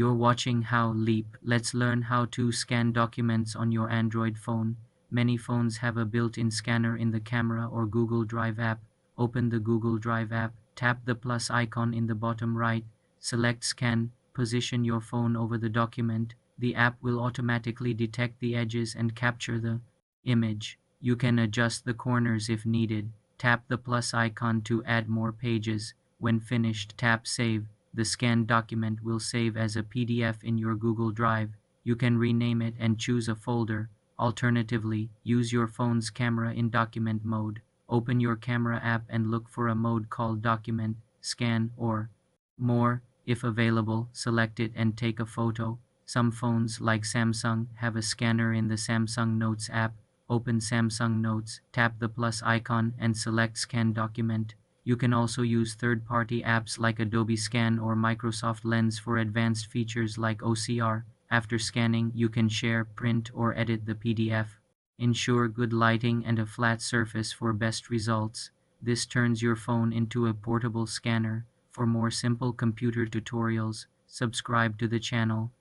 You're watching How Leap. Let's learn how to scan documents on your Android phone. Many phones have a built-in scanner in the camera or Google Drive app. Open the Google Drive app, tap the plus icon in the bottom right, select Scan, position your phone over the document. The app will automatically detect the edges and capture the image. You can adjust the corners if needed. Tap the plus icon to add more pages. When finished, tap Save. The scanned document will save as a PDF in your Google Drive. You can rename it and choose a folder. Alternatively, use your phone's camera in document mode. Open your camera app and look for a mode called Document, Scan, or More. If available, select it and take a photo. Some phones, like Samsung, have a scanner in the Samsung Notes app. Open Samsung Notes, tap the plus icon, and select Scan Document. You can also use third-party apps like Adobe Scan or Microsoft Lens for advanced features like OCR. After scanning, you can share, print, or edit the PDF. Ensure good lighting and a flat surface for best results. This turns your phone into a portable scanner. For more simple computer tutorials, subscribe to the channel.